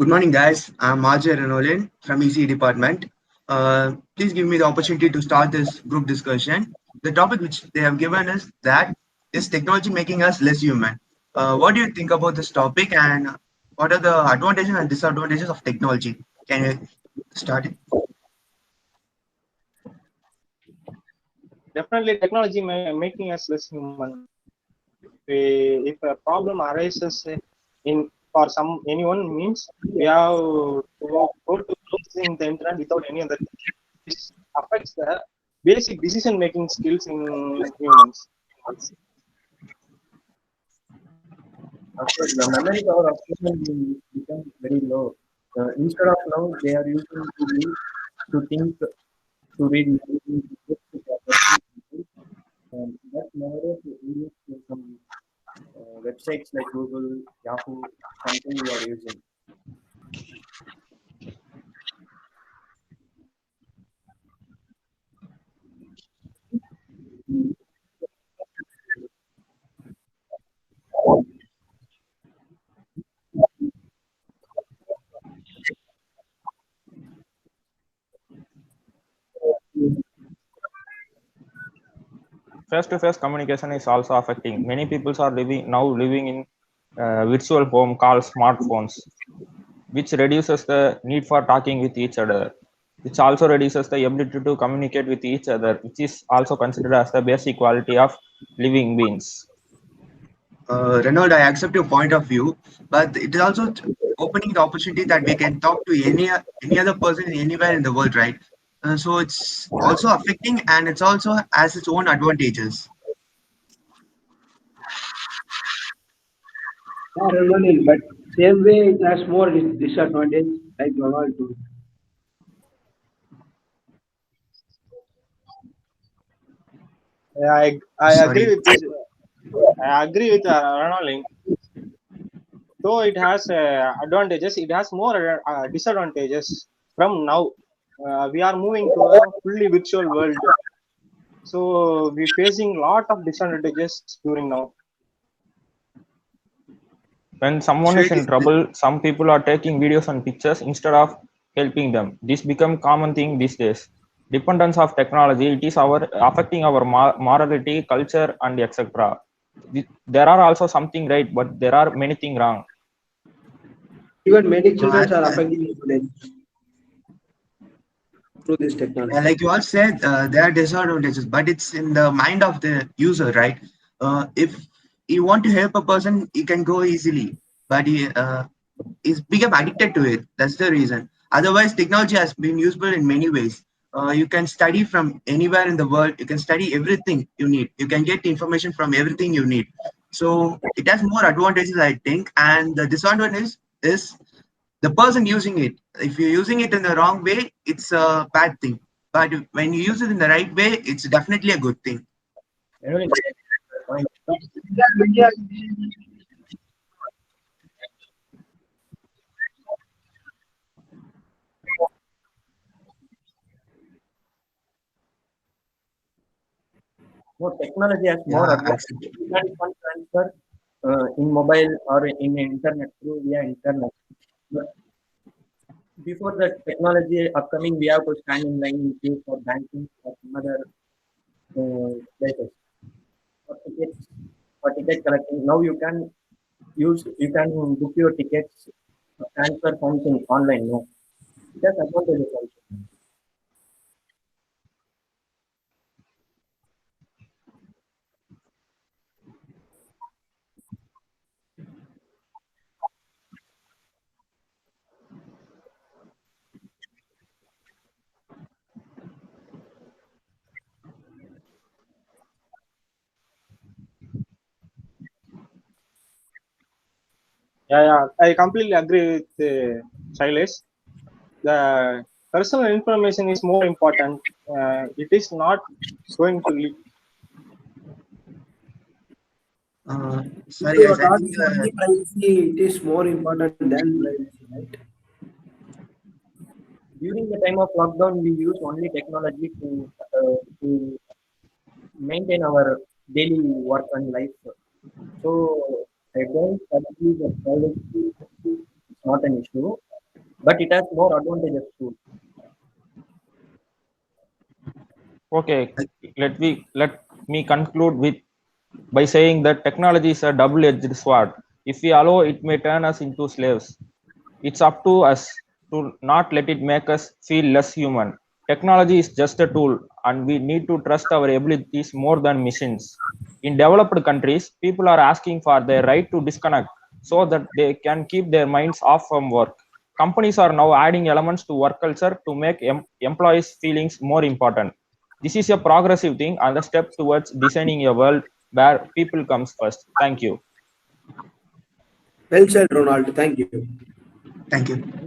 Good morning, guys. I'm Ajay Renolin from EC department. Please give me the opportunity to start this group discussion. The topic which they have given is that is technology making us less human? What do you think about this topic and what are the advantages and disadvantages of technology? Can you start it? Definitely, technology making us less human. If a problem arises in for anyone means we have to go to using the internet without any other. This affects the basic decision making skills in humans. Of course, the memory power of human beings becomes very low. Instead of now, they are using to think, to read, magazines, to get to the but nowadays, we use some websites like Google, Yahoo, something we are using. Face-to-face communication is also affecting. Many people are living in virtual home called smartphones, which reduces the need for talking with each other, which also reduces the ability to communicate with each other, which is also considered as the basic quality of living beings. Renaud, I accept your point of view, but it is also opening the opportunity that we can talk to any other person anywhere in the world, right? So it's also affecting, and it's also has its own advantages. Yeah, Ronaldinho, but same way it has more disadvantage like Ronaldo. I agree Sorry. with this. I agree with Ronaldinho. Though it has advantages, it has more disadvantages. From now, we are moving to a fully virtual world, so we're facing a lot of disadvantages during now. When someone So is it in is. trouble, some people are taking videos and pictures instead of helping them. This become common thing these days. Dependence of technology, it is our affecting our morality, culture, and etc. There are also something right, but there are many things wrong. Even many Uh, children are affected today through this technology. like you all said, there are disadvantages, but it's in the mind of the user, right? If you want to help a person, he can go easily, but he's become addicted to it. That's the reason. Otherwise, technology has been useful in many ways. You can study from anywhere in the world. You can study everything you need. You can get information from everything you need. So it has more advantages, I think, and the disadvantage is the person using it. If you're using it in the wrong way, it's a bad thing. But when you use it in the right way, it's definitely a good thing. Anyway, point. No, technology has more Yeah, advantage. You can fund transfer in mobile or in internet through via internet. But before the technology upcoming, we have to stand in line in queue for banking or some other places for tickets for ticket collecting. Now you can book your tickets, transfer funds in online. No, it has advantages also. Yeah, I completely agree with Shailesh. The personal information is more important. It is not going to leak. If Sorry, you are guys. I think talking only privacy, it is more important than privacy, right? During the time of lockdown, we use only technology to maintain our daily work and life. So I don't agree that privacy is not an issue. but it has more advantages too. Okay, let me conclude with by saying that technology is a double-edged sword. If we allow, it may turn us into slaves. It's up to us to not let it make us feel less human. Technology is just a tool, and we need to trust our abilities more than machines. In developed countries, people are asking for their right to disconnect so that they can keep their minds off from work. Companies are now adding elements to work culture to make employees' feelings more important. This is a progressive thing and a step towards designing a world where people comes first. Thank you. Well said, Ronald. Thank you. Thank you.